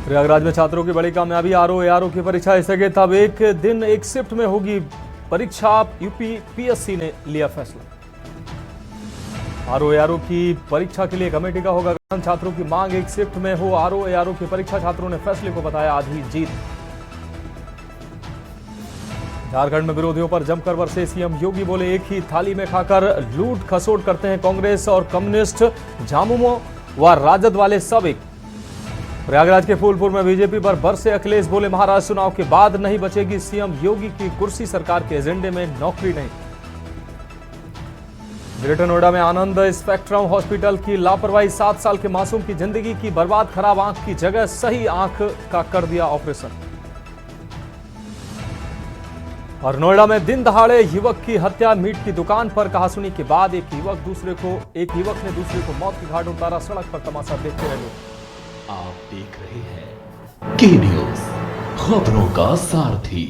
प्रयागराज में छात्रों की बड़ी कामयाबी, आरओ एआरओ की परीक्षा स्थगित। अब एक दिन एक शिफ्ट में होगी परीक्षा। यूपी पीएससी ने लिया फैसला। आरओ एआरओ की परीक्षा के लिए कमेटी का होगा गठन। छात्रों की मांग एक शिफ्ट में हो आरओ एआरओ की परीक्षा। छात्रों ने फैसले को बताया आधी जीत। झारखंड में विरोधियों पर जमकर बरसे सीएम योगी, बोले एक ही थाली में खाकर लूट खसोट करते हैं कांग्रेस और कम्युनिस्ट, झामुमो व राजद वाले सब एक। प्रयागराज के फूलपुर में बीजेपी पर बरसे अखिलेश, बोले महाराष्ट्र चुनाव के बाद नहीं बचेगी सीएम योगी की कुर्सी, सरकार के एजेंडे में नौकरी नहीं। ग्रेटर नोएडा में आनंद स्पेक्ट्रम हॉस्पिटल की लापरवाही, 7 साल के मासूम की जिंदगी की बर्बाद। खराब आंख की जगह सही आंख का कर दिया ऑपरेशन। और नोएडा में दिन दहाड़े युवक की हत्या, मीट की दुकान पर कहासुनी के बाद एक युवक ने दूसरे को मौत के घाट उतारा। सड़क पर तमाशा देखते रहे लोग। आप देख रहे हैं के न्यूज, खबरों का सारथी।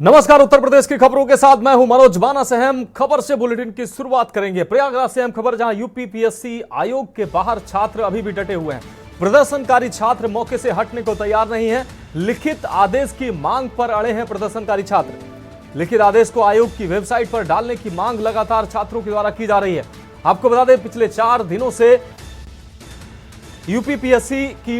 नमस्कार, उत्तर प्रदेश की खबरों के साथ मैं हूं मनोज बानस। अहम खबर से बुलेटिन की शुरुआत करेंगे। प्रयागराज से अहम खबर, जहां यूपी पीएससी आयोग के बाहर छात्र अभी भी डटे हुए हैं। प्रदर्शनकारी छात्र मौके से हटने को तैयार नहीं है। लिखित आदेश की मांग पर अड़े हैं प्रदर्शनकारी छात्र। लिखित आदेश को आयोग की वेबसाइट पर डालने की मांग लगातार छात्रों के द्वारा की जा रही है। आपको बता दें, पिछले 4 दिनों से यूपी पीएससी की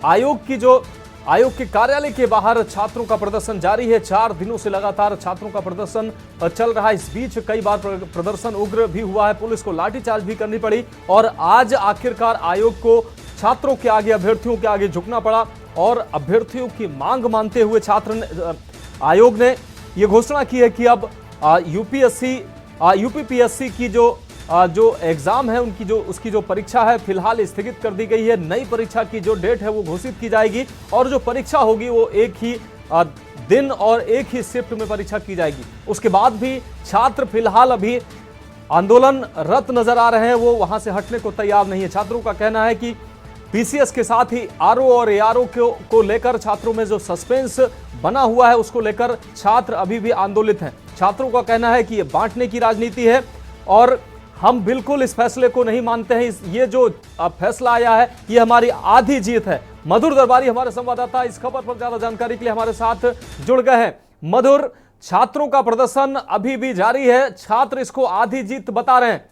आयोग के कार्यालय के बाहर छात्रों का प्रदर्शन जारी है। 4 दिनों से लगातार छात्रों का प्रदर्शन चल रहा है। इस बीच कई बार प्रदर्शन उग्र भी हुआ है, पुलिस को लाठीचार्ज भी करनी पड़ी और आज आखिरकार आयोग को छात्रों के आगे, अभ्यर्थियों के आगे झुकना पड़ा और अभ्यर्थियों की मांग मानते हुए आयोग ने यह घोषणा की है कि अब यूपी पीएससी की जो एग्जाम है उसकी जो परीक्षा है फिलहाल स्थगित कर दी गई है। नई परीक्षा की जो डेट है वो घोषित की जाएगी और जो परीक्षा होगी वो एक ही दिन और एक ही शिफ्ट में परीक्षा की जाएगी। उसके बाद भी छात्र फिलहाल अभी आंदोलनरत नजर आ रहे हैं, वो वहां से हटने को तैयार नहीं है। छात्रों का कहना है कि पीसीएस के साथ ही आरओ और एआरओ को लेकर छात्रों में जो सस्पेंस बना हुआ है उसको लेकर छात्र अभी भी आंदोलित हैं। छात्रों का कहना है कि ये बांटने की राजनीति है और हम बिल्कुल इस फैसले को नहीं मानते हैं। ये जो फैसला आया है ये हमारी आधी जीत है। मधुर दरबारी हमारे संवाददाता इस खबर पर ज्यादा जानकारी के लिए हमारे साथ जुड़ गए हैं। मधुर, छात्रों का प्रदर्शन अभी भी जारी है, छात्र इसको आधी जीत बता रहे हैं।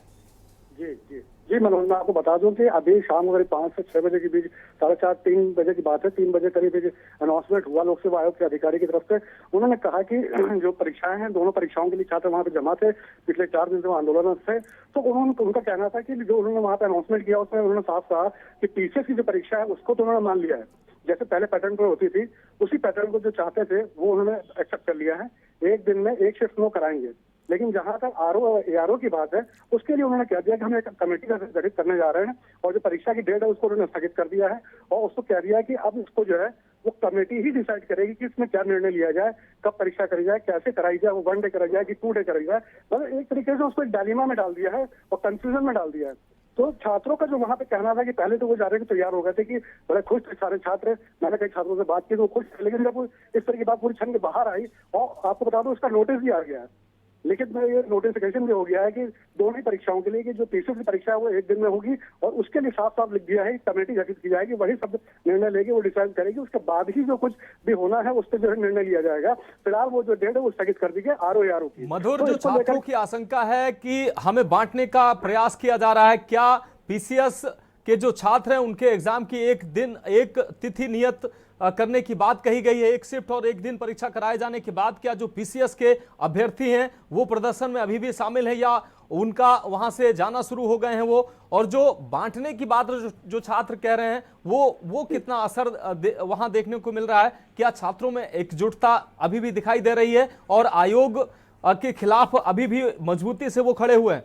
जी मनोज, मैं आपको बता दूं कि अभी शाम करीब 5 से 6 बजे के बीच, 4:30 3 बजे की बात है, 3 बजे करीब अनाउंसमेंट हुआ लोक सेवा आयोग के अधिकारी की तरफ से। उन्होंने कहा कि जो परीक्षाएं हैं, दोनों परीक्षाओं के लिए छात्र वहां पे जमा थे। पिछले 4 दिन से वो आंदोलन थे, तो उनका कहना था कि जो उन्होंने वहां पे अनाउंसमेंट किया उसमें उन्होंने साफ कहा कि पीसीएस की जो परीक्षा है उसको तो उन्होंने मान लिया है, जैसे पहले पैटर्न पर होती थी उसी पैटर्न को जो चाहते थे वो उन्होंने एक्सेप्ट कर लिया है। एक दिन में एक शिफ्ट वो कराएंगे। लेकिन जहां तक आरओ एआरओ की बात है उसके लिए उन्होंने कह दिया कि हम एक कमेटी का गठित करने जा रहे हैं और जो परीक्षा की डेट है उसको उन्होंने स्थगित कर दिया है और उसको कह दिया है कि अब इसको जो है वो कमेटी ही डिसाइड करेगी कि इसमें क्या निर्णय लिया जाए, कब परीक्षा करी जाए, कैसे कराई जाए, वो 1 डे कराई जाए कि 2 डे कराई जाए। मतलब एक तरीके से उसको एक डायलेमा में डाल दिया है और कंफ्यूजन में डाल दिया है। तो छात्रों का जो वहां पे कहना था कि पहले तो वो जाने को तैयार हो गए थे कि बड़े खुश थे सारे छात्र। मैंने कई छात्रों से बात की तो वो खुश थे, लेकिन जब वो इस तरह की बात पूरी छन के बाहर आई और आपको बता दो उसका नोटिस भी आ गया है, लेकिन में ये नोटिफिकेशन भी हो गया है कि दोनों ही परीक्षाओं के लिए कि जो पीसीएस की परीक्षा है वो एक दिन में होगी और उसके लिए साफ साफ लिख दिया है कमेटी गठित की जाएगी, वही सब निर्णय लेगी, वो डिसाइड करेगी। उसके बाद ही जो कुछ भी होना है उस पर जो है निर्णय लिया जाएगा। फिलहाल वो जो डेट है वो स्थगित कर दी गई आरओ एआरओ की। मधुर, जो छात्रों की आशंका है कि हमें बांटने का प्रयास किया जा रहा है, क्या पीसीएस के जो छात्र हैं उनके एग्जाम की एक तिथि नियत करने की बात कही गई है, एक शिफ्ट और एक दिन परीक्षा कराए जाने के बाद क्या जो पीसीएस के अभ्यर्थी हैं वो प्रदर्शन में अभी भी शामिल है या उनका वहां से जाना शुरू हो गए हैं वो? और जो बांटने की बात जो छात्र कह रहे हैं वो कितना असर वहां देखने को मिल रहा है? क्या छात्रों में एकजुटता अभी भी दिखाई दे रही है और आयोग के खिलाफ अभी भी मजबूती से वो खड़े हुए हैं?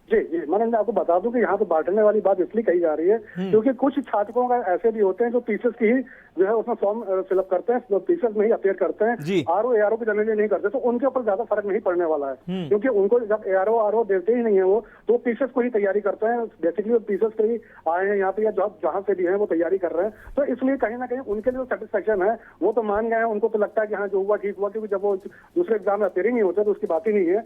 जी मैं आपको बता दूं कि यहाँ पे बांटने वाली बात इसलिए कही जा रही है क्योंकि कुछ छात्रों का ऐसे भी होते हैं जो पीसीएस की ही जो है उसमें फॉर्म फिलअप करते हैं, पीसीएस में ही अपेयर करते हैं, आरओ एआरओ को जनरली नहीं करते, तो उनके ऊपर ज्यादा फर्क नहीं पड़ने वाला है क्योंकि उनको जब एआरओ आरओ देते ही नहीं है वो, तो पीसीएस को ही तैयारी करते हैं। बेसिकली पीसीएस के ही आए हैं यहाँ पे या जॉब जहाँ से भी है वो तैयारी कर रहे हैं, तो इसलिए कहीं ना कहीं उनके लिए सेटिस्फेक्शन है, वो तो मान गए हैं। उनको तो लगता है कि हाँ जो हुआ ठीक हुआ, क्योंकि जब वो दूसरे एग्जाम में अपेयर ही नहीं होते तो उसकी बात ही नहीं है।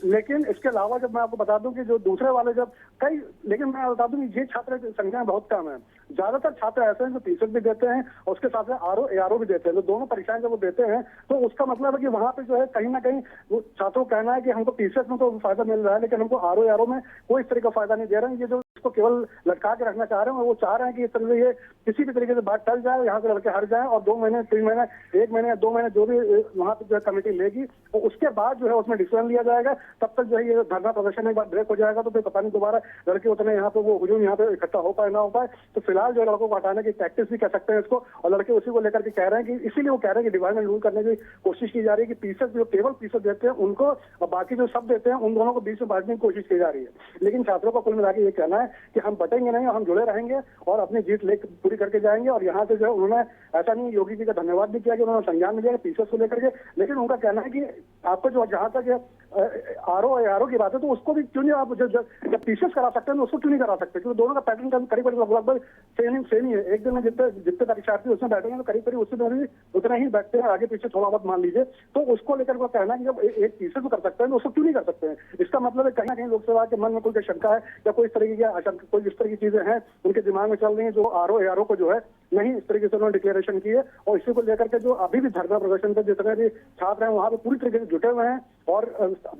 लेकिन इसके अलावा जब मैं आपको बता दूं कि जो दूसरे वाले जब कई, लेकिन मैं बता दूं कि ये छात्र की संख्या बहुत कम है। ज्यादातर छात्र ऐसे हैं जो टीचर भी देते हैं और उसके साथ में आरओ एआरओ भी देते हैं। तो दोनों परीक्षाएं जब वो देते हैं तो उसका मतलब है कि वहां पे जो है कहीं ना कहीं वो छात्रों को कहना है कि हमको टीचर में तो फायदा मिल रहा है, लेकिन हमको आरओ एआरओ में कोई इस तरह का फायदा नहीं दे रहे हैं। ये जो इसको केवल लटका के रखना चाह रहे हैं, वो चाह रहे हैं कि इस तरह से ये किसी भी तरीके से बात टल जाए, यहाँ से लड़के हट जाए और 2 महीने 3 महीने 1 महीने या 2 महीने जो भी वहां पे जो है कमेटी लेगी और उसके बाद जो है उसमें डिसीजन लिया जाएगा। तब तक जो है ये धरना प्रदर्शन एक बार ब्रेक हो जाएगा तो फिर पता नहीं दोबारा लड़के उतने यहाँ पे वो हुजूम यहाँ पे इकट्ठा हो पाए ना हो पाए। तो फिलहाल जो है लड़कों को हटाने की प्रैक्टिस भी कह सकते हैं इसको, और लड़के उसी को लेकर के कह रहे हैं कि इसीलिए वो कह रहे हैं कि डिवाइड एंड रूल करने की कोशिश की जा रही है कि पीसेस जो केवल पीसेस देते हैं उनको और बाकी जो सब देते हैं उन दोनों को बीच में बांटने की कोशिश की जा रही है। लेकिन छात्रों का कुल मिलाकर ये कहना है कि हम बटेंगे नहीं, हम जुड़े रहेंगे और अपनी जीत ले पूरी करके जाएंगे। और यहाँ से जो है उन्होंने ऐसा नहीं योगी जी का धन्यवाद भी किया कि उन्होंने संज्ञान में लिया पीसेस को लेकर के, लेकिन उनका कहना है कि आपको जो जहां तक आरओ की बात है तो उसको भी क्यों नहीं आप जब पीसेस करा सकते हैं तो उसको क्यों नहीं करा सकते, क्योंकि दोनों का पैटर्न करीब लगभग सेम ही है। एक दिन में जितने परीक्षार्थी उसमें बैठेंगे तो करीब उससे भी उतना ही बैठते हैं, आगे पीछे थोड़ा बहुत मान लीजिए। तो उसको लेकर वो कहना है कि जब एक पीसेस कर सकते हैं तो उसको क्यों नहीं कर सकते हैं। इसका मतलब है कहीं ना कहीं लोकसभा के मन में कोई शंका है या कोई इस तरह की आशंका, कोई इस तरह की चीजें हैं उनके दिमाग में चल रही है जो आरओ एआरओ को जो है नहीं इस तरीके से उन्होंने डिक्लेरेशन की है। और इसी को लेकर के जो अभी भी धरना प्रदर्शन पे जितने भी छात्र हैं वहां पे पूरी तरीके से जुटे हुए हैं। और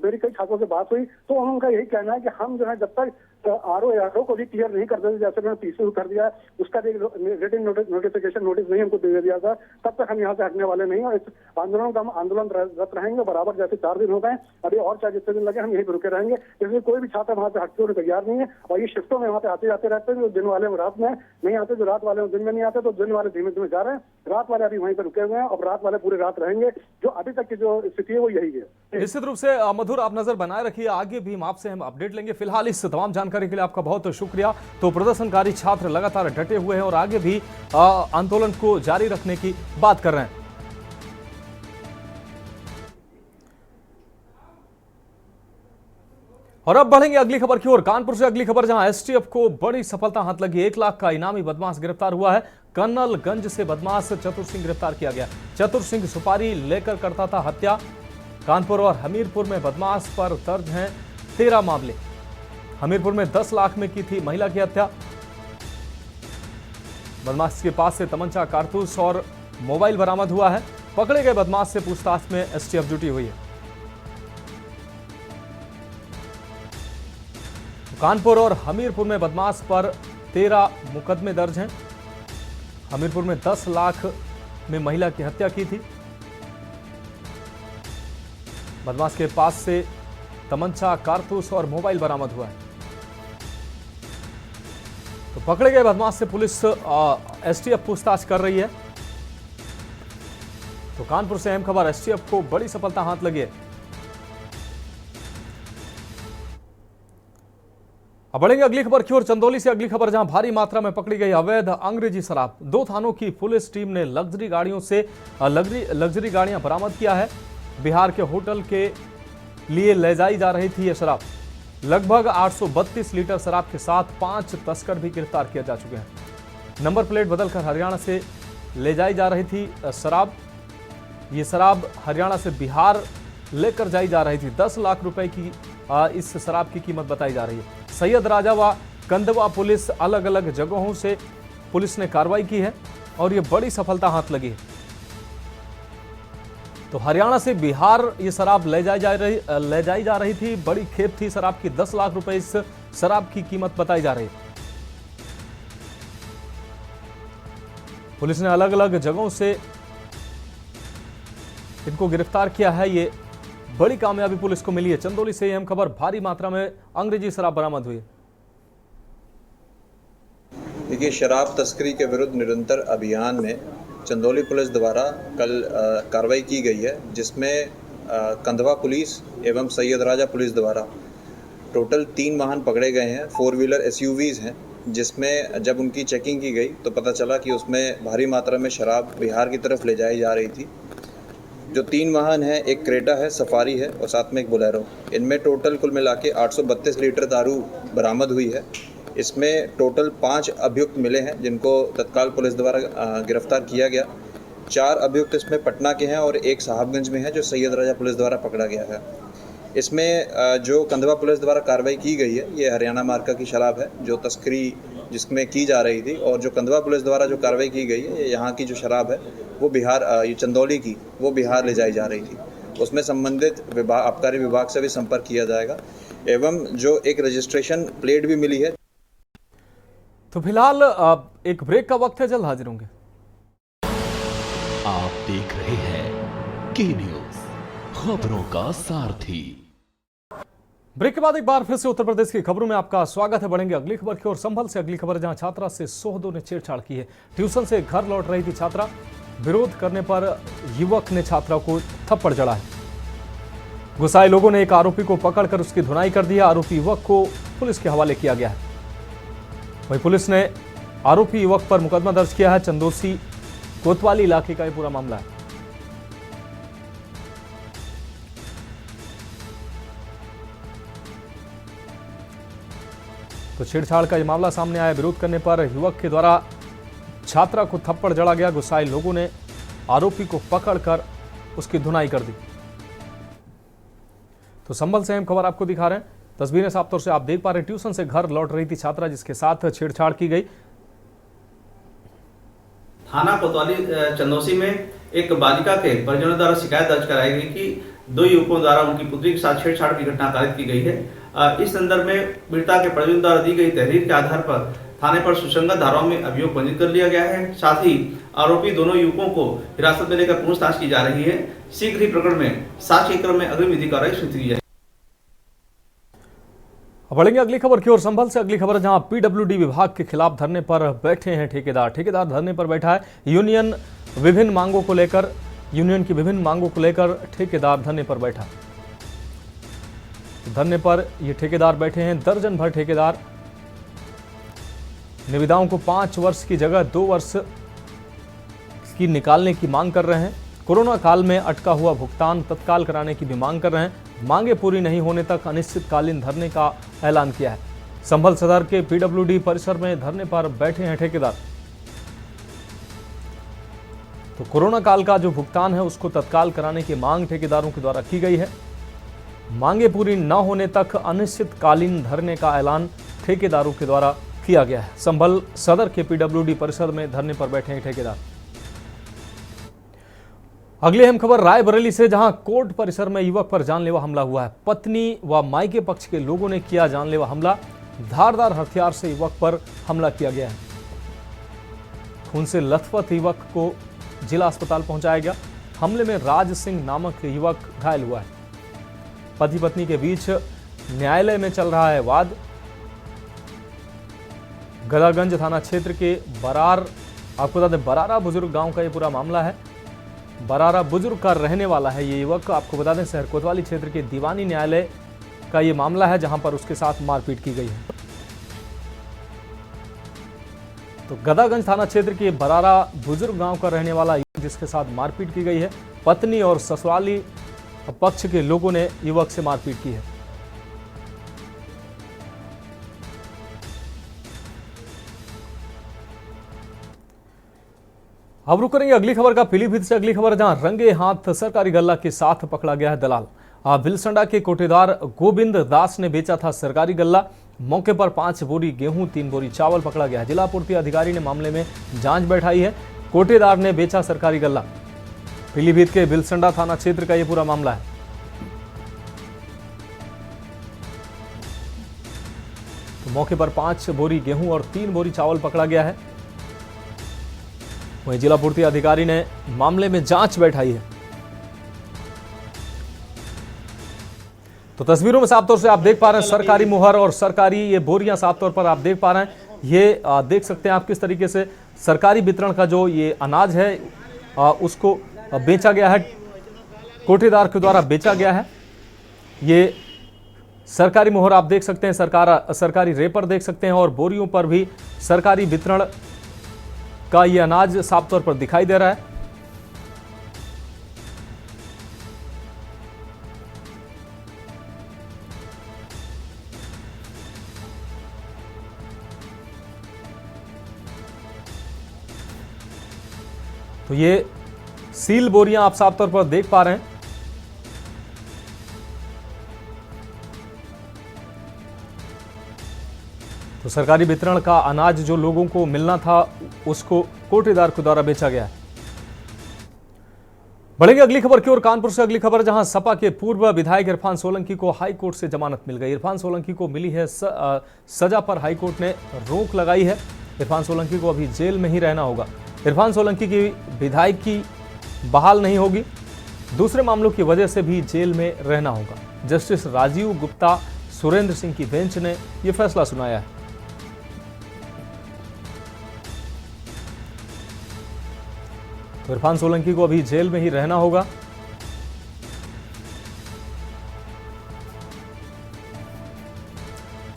मेरी कई छात्रों से बात हुई तो उनका यही कहना है कि हम जो है जब तक आरओ एआरओ को भी क्लियर नहीं कर देते, जैसे मैंने पीसी कर दिया उसका भी रिटन नोटिफिकेशन नोटिस नहीं हमको दे दिया था, तब तक हम यहाँ से हटने वाले नहीं। और इस आंदोलन का हम आंदोलनरत रहेंगे बराबर, जैसे 4 दिन हो गए अभी और चाहे जितने दिन लगे हम यहीं पर रुके रहेंगे। इसलिए कोई भी छात्र वहां से हटते होने तैयार नहीं है। और ये शिफ्टों में वहां पे आते जाते रहते हैं, जो दिन वाले रात में नहीं आते, जो रात वाले दिन में नहीं आते, तो दिन वाले धीमे धीमे जा रहे हैं, रात वाले अभी वहीं पर रुके हुए हैं और रात वाले पूरी रात रहेंगे। जो अभी तक की जो स्थिति है वो यही है। निश्चित रूप से मधुर आप नजर बनाए रखिए, आगे भी आपसे हम अपडेट लेंगे। फिलहाल इस तमाम जानकारी के लिए आपका बहुत शुक्रिया। तो प्रदर्शनकारी छात्र लगातार डटे हुए हैं और आगे भी आंदोलन को जारी रखने की बात कर रहे हैं। और अब बढ़ेंगे अगली खबर की ओर। कानपुर से अगली खबर, जहां एसटीएफ को बड़ी सफलता हाथ लगी। 1 लाख का इनामी बदमाश गिरफ्तार हुआ है। कन्नलगंज से बदमाश चतुर सिंह गिरफ्तार किया गया। चतुर सिंह सुपारी लेकर करता था हत्या। कानपुर और हमीरपुर में बदमाश पर दर्ज हैं 13 मामले। हमीरपुर में 10 लाख में की थी महिला की हत्या। बदमाश के पास से तमंचा, कारतूस और मोबाइल बरामद हुआ है। पकड़े गए बदमाश से पूछताछ में एसटीएफ जुटी हुई है। कानपुर और हमीरपुर में बदमाश पर 13 मुकदमे दर्ज हैं। हमीरपुर में 10 लाख में महिला की हत्या की थी। बदमाश के पास से तमंचा, कारतूस और मोबाइल बरामद हुआ है। तो पकड़े गए बदमाश से पुलिस एसटीएफ पूछताछ कर रही है। तो कानपुर से अहम खबर, एसटीएफ को बड़ी सफलता हाथ लगी है। अब बढ़ेंगे अगली खबर की ओर। चंदौली से अगली खबर, जहां भारी मात्रा में पकड़ी गई अवैध अंग्रेजी शराब। 2 थानों की पुलिस टीम ने लग्जरी गाड़ियों से लग्जरी गाड़ियां बरामद किया है। बिहार के होटल के लिए ले जाई जा रही थी यह शराब। लगभग 832 लीटर शराब के साथ 5 तस्कर भी गिरफ्तार किए जा चुके हैं। नंबर प्लेट बदलकर हरियाणा से ले जाई जा रही थी शराब। ये शराब हरियाणा से बिहार लेकर जाई जा रही थी। 10 लाख रुपए की इस शराब की कीमत बताई जा रही है। सैयद राजा व कंदवा पुलिस अलग अलग जगहों से पुलिस ने कार्रवाई की है और ये बड़ी सफलता हाथ लगी है। तो हरियाणा से बिहार ये शराब ले जाई जा रही थी। बड़ी खेप थी शराब की। 10 लाख रुपए इस शराब की कीमत बताई जा रही है। पुलिस ने अलग अलग जगहों से इनको गिरफ्तार किया है। ये बड़ी कामयाबी पुलिस को मिली है। चंदौली से अहम खबर, भारी मात्रा में अंग्रेजी शराब बरामद हुई है। देखिए, शराब तस्करी के विरुद्ध निरंतर अभियान में चंदौली पुलिस द्वारा कल कार्रवाई की गई है, जिसमें कंधवा पुलिस एवं सैयद राजा पुलिस द्वारा टोटल 3 वाहन पकड़े गए हैं। 4 व्हीलर SUVs हैं, जिसमें जब उनकी चेकिंग की गई तो पता चला कि उसमें भारी मात्रा में शराब बिहार की तरफ ले जाई जा रही थी। जो 3 वाहन हैं, एक क्रेटा है, सफारी है और साथ में एक बोलेरो। इनमें टोटल कुल मिला के 832 लीटर दारू बरामद हुई है। इसमें टोटल 5 अभियुक्त मिले हैं, जिनको तत्काल पुलिस द्वारा गिरफ्तार किया गया। 4 अभियुक्त इसमें पटना के हैं और एक साहबगंज में है, जो सैयद राजा पुलिस द्वारा पकड़ा गया है। इसमें जो कंधवा पुलिस द्वारा कार्रवाई की गई है ये हरियाणा मार्का की शराब है जो तस्करी जिसमें की जा रही थी, और जो कंधवा पुलिस द्वारा जो कार्रवाई की गई है यहाँ की जो शराब है वो बिहार, ये चंदौली की, वो बिहार ले जाई जा रही थी। उसमें संबंधित विभाग, आबकारी विभाग से भी संपर्क किया जाएगा एवं जो एक रजिस्ट्रेशन प्लेट भी मिली है। तो फिलहाल एक ब्रेक का वक्त है, जल्द हाजिर होंगे। आप देख रहे हैं के न्यूज, खबरों का सारथी। ब्रेक के बाद एक बार फिर से उत्तर प्रदेश की खबरों में आपका स्वागत है। बढ़ेंगे अगली खबर की ओर। संभल से अगली खबर, जहां छात्रा से सोहदों ने छेड़छाड़ की है। ट्यूशन से घर लौट रही थी छात्रा, विरोध करने पर युवक ने छात्रा को थप्पड़ जड़ा है। गुस्साए लोगों ने एक आरोपी को पकड़कर उसकी धुनाई कर दी है। आरोपी युवक को पुलिस के हवाले किया गया है। वहीं पुलिस ने आरोपी युवक पर मुकदमा दर्ज किया है। चंदोसी कोतवाली इलाके का यह पूरा मामला है। तो छेड़छाड़ का यह मामला सामने आया। विरोध करने पर युवक के द्वारा छात्रा को थप्पड़ जड़ा गया। गुस्साए लोगों ने आरोपी को पकड़कर उसकी धुनाई कर दी। तो संभल से अहम खबर आपको दिखा रहे हैं। तस्वीरें साफ तौर से आप देख पा रहे हैं। ट्यूशन से घर लौट रही थी छात्रा, जिसके साथ छेड़छाड़ की गई। थाना कोतवाली चंदोसी में एक बालिका के परिजनों द्वारा शिकायत दर्ज कराई गई कि 2 युवकों द्वारा उनकी पुत्री के साथ छेड़छाड़ की घटना कारित की गई है। इस संदर्भ में पीड़िता के परिजनों द्वारा दी गई तहरीर के आधार पर थाने पर सुसंगत धाराओं में अभियोग पंजीकृत कर लिया गया है। साथ ही आरोपी दोनों युवकों को हिरासत में लेकर पूछताछ की जा रही है। शीघ्र ही प्रकरण में साक्ष्य क्रम में अग्रिम विधि कार्रवाई शुरू की जाएगी। बढ़ेंगे अगली खबर की ओर। संभल से अगली खबर, जहां पीडब्ल्यूडी विभाग के खिलाफ धरने पर बैठे हैं ठेकेदार। ठेकेदार धरने पर बैठा है। यूनियन की विभिन्न मांगों को लेकर ठेकेदार धरने पर बैठा। धरने पर ये ठेकेदार बैठे हैं। दर्जन भर ठेकेदार निविदाओं को 5 वर्ष की जगह 2 वर्ष की निकालने की मांग कर रहे हैं। कोरोना काल में अटका हुआ भुगतान तत्काल कराने की भी मांग कर रहे हैं। मांगे पूरी नहीं होने तक अनिश्चितकालीन धरने का ऐलान किया है। संभल सदर के पीडब्ल्यूडी परिसर में धरने पर बैठे हैं ठेकेदार। तो कोरोना काल का जो भुगतान है उसको तत्काल कराने की मांग ठेकेदारों के द्वारा की गई है। मांगे पूरी न होने तक अनिश्चितकालीन धरने का ऐलान ठेकेदारों के द्वारा किया गया है। संभल सदर के पीडब्ल्यूडी परिसर में धरने पर बैठे हैं ठेकेदार। अगली अहम खबर रायबरेली से, जहां कोर्ट परिसर में युवक पर जानलेवा हमला हुआ है। पत्नी व मायके पक्ष के लोगों ने किया जानलेवा हमला। धारदार हथियार से युवक पर हमला किया गया है। खून से लथपथ युवक को जिला अस्पताल पहुंचाया गया। हमले में राज सिंह नामक युवक घायल हुआ है। पति पत्नी के बीच न्यायालय में चल रहा है वाद। गदागंज थाना क्षेत्र के बरार, आपको बता दें बरारा बुजुर्ग गांव का ये पूरा मामला है। बरारा बुजुर्ग का रहने वाला है ये युवक। आपको बता दें शहर कोतवाली क्षेत्र के दीवानी न्यायालय का ये मामला है, जहां पर उसके साथ मारपीट की गई है। तो गदागंज थाना क्षेत्र के बरारा बुजुर्ग गांव का रहने वाला युवक जिसके साथ मारपीट की गई है। पत्नी और ससुराली पक्ष के लोगों ने युवक से मारपीट की है। अब रुक करेंगे अगली खबर का पीलीभीत से। अगली खबर, जहां रंगे हाथ सरकारी गल्ला के साथ पकड़ा गया है दलाल। बिलसंडा के कोटेदार गोविंद दास ने बेचा था सरकारी गल्ला। मौके पर 5 बोरी गेहूं 3 बोरी चावल पकड़ा गया है। जिला पूर्ति अधिकारी ने मामले में जांच बैठाई है। कोटेदार ने बेचा सरकारी गल्ला। पीलीभीत के बिलसंडा थाना क्षेत्र का यह पूरा मामला है। तो मौके पर 5 बोरी गेहूं और 3 बोरी चावल पकड़ा गया है। वहीं जिला पूर्ति अधिकारी ने मामले में जांच बैठाई है। तो तस्वीरों में साफ तौर से आप देख पा रहे हैं सरकारी मुहर और सरकारी ये बोरियां साफ तौर पर आप देख पा रहे हैं। ये देख सकते हैं आप किस तरीके से सरकारी वितरण का जो ये अनाज है उसको बेचा गया है, कोटेदार के द्वारा बेचा गया है। ये सरकारी मुहर आप देख सकते हैं, सरकारी रेपर देख सकते हैं और बोरियों पर भी सरकारी वितरण का ये अनाज साफ तौर पर दिखाई दे रहा है। तो ये सील बोरियां आप साफ तौर पर देख पा रहे हैं। सरकारी वितरण का अनाज जो लोगों को मिलना था उसको कोटेदार के द्वारा बेचा गया है। बढ़ेंगे अगली खबर की ओर। कानपुर से अगली खबर, जहां सपा के पूर्व विधायक इरफान सोलंकी को हाई कोर्ट से जमानत मिल गई। इरफान सोलंकी को मिली है सजा पर हाई कोर्ट ने रोक लगाई है। इरफान सोलंकी को अभी जेल में ही रहना होगा। इरफान सोलंकी की विधायकी बहाल नहीं होगी, दूसरे मामलों की वजह से भी जेल में रहना होगा। जस्टिस राजीव गुप्ता सुरेंद्र सिंह की बेंच ने यह फैसला सुनाया है। इरफान सोलंकी को अभी जेल में ही रहना होगा।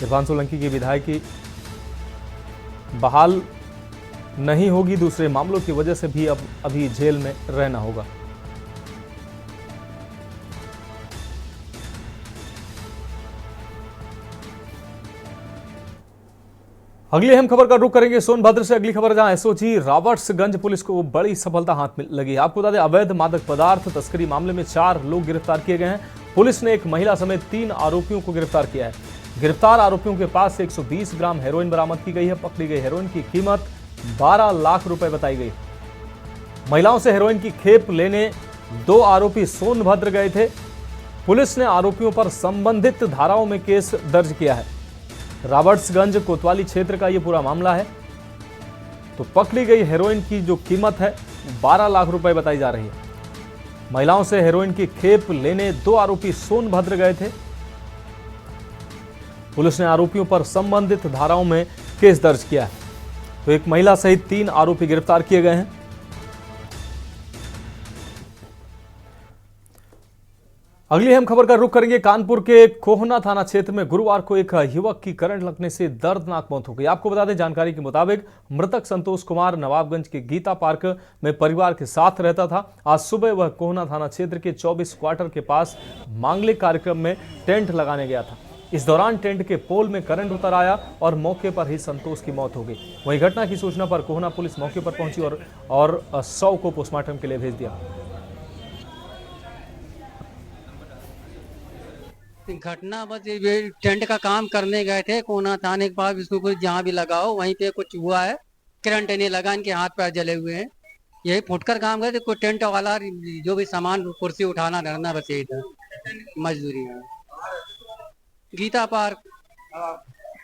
इरफान सोलंकी की विधायकी बहाल नहीं होगी, दूसरे मामलों की वजह से भी अब अभी जेल में रहना होगा। अगली अहम खबर का रुख करेंगे सोनभद्र से अगली खबर, जहां एसओजी रॉबर्ट्सगंज पुलिस को बड़ी सफलता हाथ में लगी। आपको बता दें, अवैध मादक पदार्थ तस्करी मामले में 4 लोग गिरफ्तार किए गए हैं। पुलिस ने एक महिला समेत 3 आरोपियों को गिरफ्तार किया है। गिरफ्तार आरोपियों के पास से 120 ग्राम हेरोइन बरामद की गई है। पकड़ी गई हेरोइन की कीमत 12 लाख रुपए बताई गई। महिलाओं से हेरोइन की खेप लेने 2 आरोपी सोनभद्र गए थे। पुलिस ने आरोपियों पर संबंधित धाराओं में केस दर्ज किया है। रॉबर्ट्सगंज कोतवाली क्षेत्र का यह पूरा मामला है। तो पकड़ी गई हेरोइन की जो कीमत है 12 लाख रुपए बताई जा रही है। महिलाओं से हेरोइन की खेप लेने 2 आरोपी सोनभद्र गए थे। पुलिस ने आरोपियों पर संबंधित धाराओं में केस दर्ज किया है। तो एक महिला सहित 3 आरोपी गिरफ्तार किए गए हैं। अगली अहम खबर का रुख करेंगे। कानपुर के कोहना थाना क्षेत्र में गुरुवार को एक युवक की करंट लगने से दर्दनाक मौत हो गई। आपको बता दें, जानकारी के मुताबिक मृतक संतोष कुमार नवाबगंज के गीता पार्क में परिवार के साथ रहता था। आज सुबह वह कोहना थाना क्षेत्र के 24 क्वार्टर के पास मांगलिक कार्यक्रम में टेंट लगाने गया था। इस दौरान टेंट के पोल में करंट उतर आया और मौके पर ही संतोष की मौत हो गई। वहीं घटना की सूचना पर कोहना पुलिस मौके पर पहुंची और शव को पोस्टमार्टम के लिए भेज दिया। घटना बस ये टेंट का काम करने गए थे कोना थाने के पास, विष्णुपुर जहाँ भी लगाओ वहीं पे कुछ हुआ है। करंट नहीं लगा, इनके हाथ पैर जले हुए हैं। यही फुटकर काम करते, कोई टेंट वाला जो भी सामान कुर्सी उठाना धरना, बस यही था मजदूरी है। गीता पार्क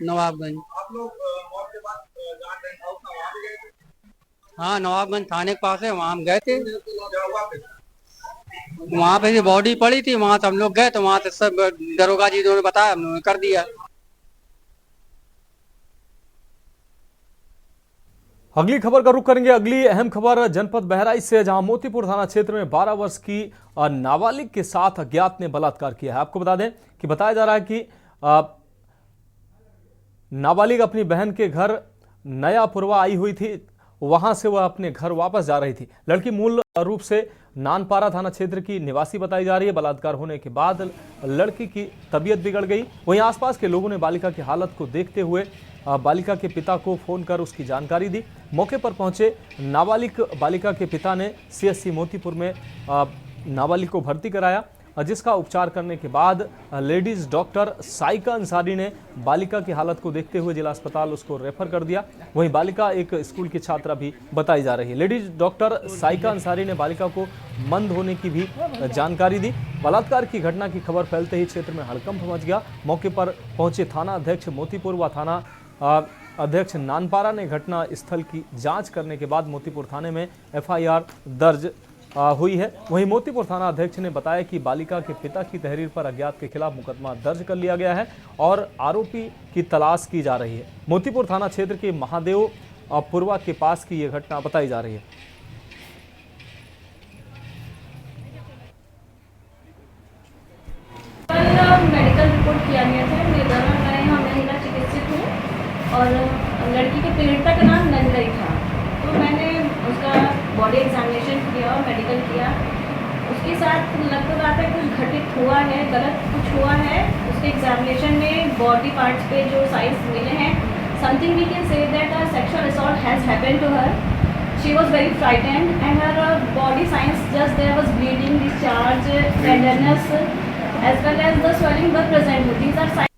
नवाबगंज। हाँ, नवाबगंज थाने के पास है, वहाँ हम गए थे। वहाँ पे बॉडी पड़ी थी, वहां से हम लोग गए तो वहां से सब दरोगा जी ने बताया, हम लोगों ने कर दिया। अगली खबर का रुख करेंगे। अगली अहम खबर जनपद बहराइच से, जहां मोतीपुर थाना क्षेत्र में 12 वर्ष की नाबालिग के साथ अज्ञात ने बलात्कार किया है। आपको बता दें कि बताया जा रहा है कि नाबालिग अपनी बहन के घर नयापुरवा आई हुई थी, वहां से वह अपने घर वापस जा रही थी। लड़की मूल रूप से नानपारा थाना क्षेत्र की निवासी बताई जा रही है। बलात्कार होने के बाद लड़की की तबीयत बिगड़ गई। वहीं आसपास के लोगों ने बालिका की हालत को देखते हुए बालिका के पिता को फोन कर उसकी जानकारी दी। मौके पर पहुंचे नाबालिग बालिका के पिता ने सीएससी मोतीपुर में नाबालिग को भर्ती कराया, जिसका उपचार करने के बाद लेडीज डॉक्टर साइका अंसारी ने बालिका की हालत को देखते हुए जिला अस्पताल उसको रेफर कर दिया। वहीं बालिका एक स्कूल की छात्रा भी बताई जा रही है। लेडीज डॉक्टर साइका अंसारी ने बालिका को मंद होने की भी जानकारी दी। बलात्कार की घटना की खबर फैलते ही क्षेत्र में हड़कंप मच गया। मौके पर पहुंचे थाना अध्यक्ष मोतीपुर व थाना अध्यक्ष नानपारा ने घटना स्थल की जांच करने के बाद मोतीपुर थाने में एफआईआर दर्ज हुई है। वहीं मोतीपुर थाना अध्यक्ष ने बताया कि बालिका के पिता की तहरीर पर अज्ञात के खिलाफ मुकदमा दर्ज कर लिया गया है और आरोपी की तलाश की जा रही है। मोतीपुर थाना क्षेत्र के महादेव पुरवा के पास की यह घटना बताई जा रही है। मेडिकल रिपोर्ट किया गया था। मैं यहाँ महिला चिकित्सक हूँ और लड़की के पीड़िता का नाम नंदई था। तो मैंने उसका बॉडी एग्जामिनेशन किया और मेडिकल किया। उसके साथ लग तो रहा था कुछ घटित हुआ है, गलत कुछ हुआ है। उसके एग्जामिनेशन में बॉडी पार्ट्स पे जो साइज मिले हैं, something we can say that a sexual assault has happened to her. She was very frightened and her body signs just there was bleeding, discharge, tenderness as well as the swelling were present. These are signs.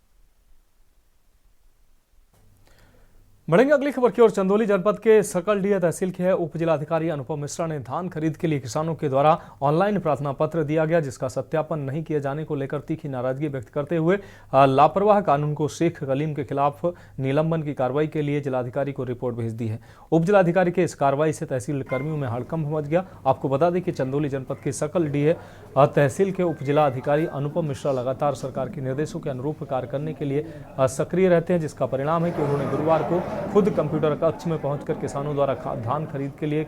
बढ़ेंगे अगली खबर की ओर। चंदौली जनपद के सकलडीह तहसील के उप जिलाधिकारी अनुपम मिश्रा ने धान खरीद के लिए किसानों के द्वारा ऑनलाइन प्रार्थना पत्र दिया गया, जिसका सत्यापन नहीं किए जाने को लेकर तीखी नाराजगी व्यक्त करते हुए लापरवाह कानून को शेख कलीम के खिलाफ निलंबन की कार्रवाई के लिए जिलाधिकारी को रिपोर्ट भेज दी है। उप जिलाधिकारी के इस कार्रवाई से तहसील कर्मियों में हड़कंप मच गया। आपको बता दें कि चंदौली जनपद के सकलडीह तहसील के उप जिलाधिकारी अनुपम मिश्रा लगातार सरकार के निर्देशों के अनुरूप कार्य करने के लिए सक्रिय रहते हैं, जिसका परिणाम है कि उन्होंने गुरुवार को खुद कंप्यूटर कक्ष में पहुंचकर किसानों द्वारा धान खरीद के लिए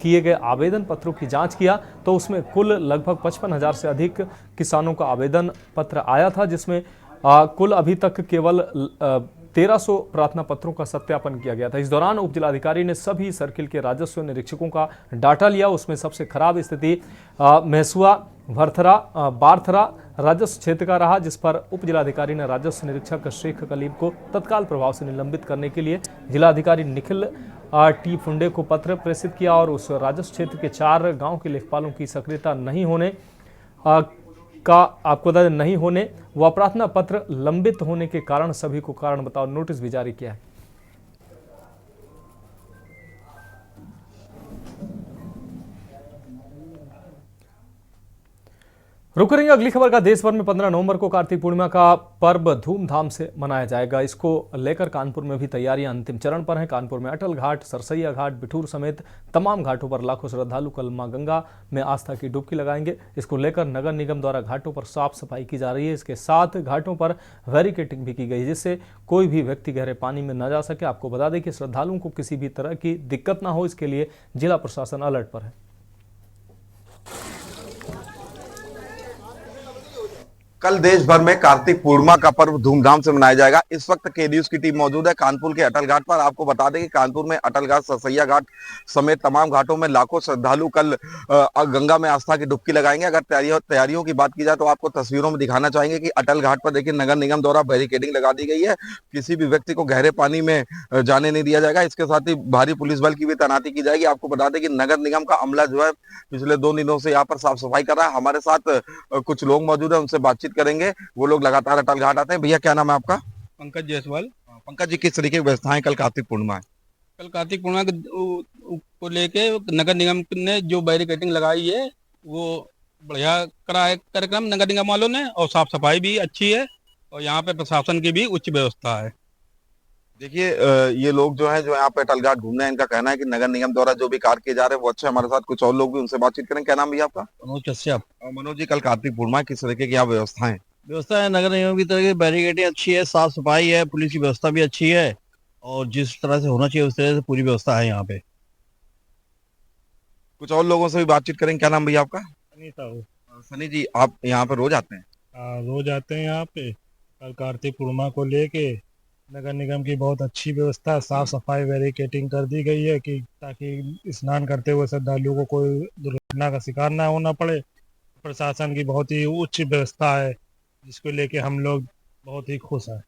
किए गए आवेदन पत्रों की जांच किया, तो उसमें कुल लगभग 55,000 से अधिक किसानों का आवेदन पत्र आया था, जिसमें कुल अभी तक केवल 1300 प्रार्थना पत्रों का सत्यापन किया गया था। इस दौरान उप जिलाधिकारी ने सभी सर्किल के राजस्व निरीक्षकों का डाटा लिया। उसमें सबसे खराब स्थिति महसुआ भरथरा बारथरा राजस्व क्षेत्र का रहा, जिस पर उप जिलाधिकारी ने राजस्व निरीक्षक शेख कलीम को तत्काल प्रभाव से निलंबित करने के लिए जिलाधिकारी निखिल टी फुंडे को पत्र प्रेषित किया और उस राजस्व क्षेत्र के 4 गांव के लेखपालों की सक्रियता नहीं होने व प्रार्थना पत्र लंबित होने के कारण सभी को कारण बताओ नोटिस भी जारी किया है। रुक रही अगली खबर का। देश भर में 15 नवंबर को कार्तिक पूर्णिमा का पर्व धूमधाम से मनाया जाएगा। इसको लेकर कानपुर में भी तैयारियां अंतिम चरण पर हैं। कानपुर में अटल घाट, सरसैया घाट, बिठूर समेत तमाम घाटों पर लाखों श्रद्धालु कल मां गंगा में आस्था की डुबकी लगाएंगे। इसको लेकर नगर निगम द्वारा घाटों पर साफ सफाई की जा रही है। इसके साथ घाटों पर बैरिकेडिंग भी की गई, जिससे कोई भी व्यक्ति गहरे पानी में न जा सके। आपको बता दें कि श्रद्धालुओं को किसी भी तरह की दिक्कत न हो, इसके लिए जिला प्रशासन अलर्ट पर है। कल देश भर में कार्तिक पूर्णिमा का पर्व धूमधाम से मनाया जाएगा। इस वक्त के न्यूज की टीम मौजूद है कानपुर के अटल घाट पर। आपको बता दें कि कानपुर में अटल घाट, सरसैया घाट समेत तमाम घाटों में लाखों श्रद्धालु कल गंगा में आस्था की डुबकी लगाएंगे। अगर तैयारियों की बात की जाए तो आपको तस्वीरों में दिखाना चाहेंगे कि अटल घाट पर देखिए नगर निगम द्वारा बैरिकेडिंग लगा दी गई है। किसी भी व्यक्ति को गहरे पानी में जाने नहीं दिया जाएगा। इसके साथ ही भारी पुलिस बल की भी तैनाती की जाएगी। आपको बता दें कि नगर निगम का अमला जो है पिछले 2 दिनों से यहाँ पर साफ सफाई कर रहा है। हमारे साथ कुछ लोग मौजूद है, उनसे बातचीत करेंगे। वो लोग लगातार अटल घाट आते हैं। भैया क्या नाम है आपका? पंकज जायसवाल। पंकज जी, किस तरीके की व्यवस्थाएं कल कार्तिक पूर्णिमा है? कल कार्तिक पूर्णिमा को लेके नगर निगम ने जो बैरिकेडिंग लगाई है वो बढ़िया करा है कार्यक्रम नगर निगम वालों ने, और साफ सफाई भी अच्छी है और यहाँ पे प्रशासन की भी उच्च व्यवस्था है। देखिए ये लोग जो है जो यहाँ पे अटल घाट घूमने हैं, इनका कहना है कि नगर निगम द्वारा जो भी कार्य किए जा रहे हैं वो अच्छे। हमारे साथ कुछ और लोग भी, उनसे बातचीत करें। क्या नाम भैया आपका? मनोज कश्यप। मनोज जी, कल कार्तिक पूर्णिमा किस तरीके की यहाँ व्यवस्थाएं? व्यवस्था है नगर निगम की तरह की, बैरिकेडिंग अच्छी है, साफ सफाई है, पुलिस की व्यवस्था भी अच्छी है और जिस तरह से होना चाहिए उस तरह से पूरी व्यवस्था है यहाँ पे। कुछ और लोगों से भी बातचीत करें। क्या नाम भैया आपका? सनी जी, आप यहाँ पे रोज आते हैं? रोज आते हैं यहाँ पे। कल कार्तिक पूर्णिमा को लेके नगर निगम की बहुत अच्छी व्यवस्था, साफ सफाई, बैरिकेडिंग कर दी गई है कि ताकि स्नान करते हुए श्रद्धालुओं को कोई दुर्घटना का शिकार ना होना पड़े। प्रशासन की बहुत ही उच्च व्यवस्था है, जिसको लेके हम लोग बहुत ही खुश हैं।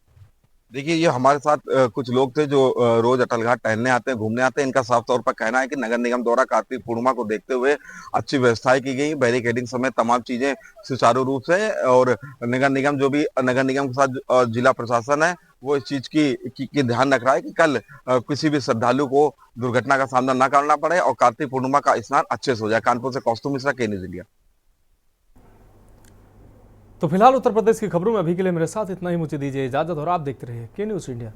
देखिए ये हमारे साथ कुछ लोग थे जो रोज अटल घाट टहलने आते हैं, घूमने आते हैं। इनका साफ तौर पर कहना है कि नगर निगम द्वारा कार्तिक पूर्णिमा को देखते हुए अच्छी व्यवस्थाएं की गई, बैरिकेडिंग समेत तमाम चीजें सुचारू रूप से, और नगर निगम के साथ जिला प्रशासन है वो इस चीज की ध्यान रख रहा है कि कल किसी भी श्रद्धालु को दुर्घटना का सामना न करना पड़े और कार्तिक पूर्णिमा का स्नान अच्छे से हो जाए। कानपुर से कौस्तुभ मिश्रा, के न्यूज इंडिया। तो फिलहाल उत्तर प्रदेश की खबरों में अभी के लिए मेरे साथ इतना ही। मुझे दीजिए इजाजत और आप देखते रहिए के न्यूज इंडिया।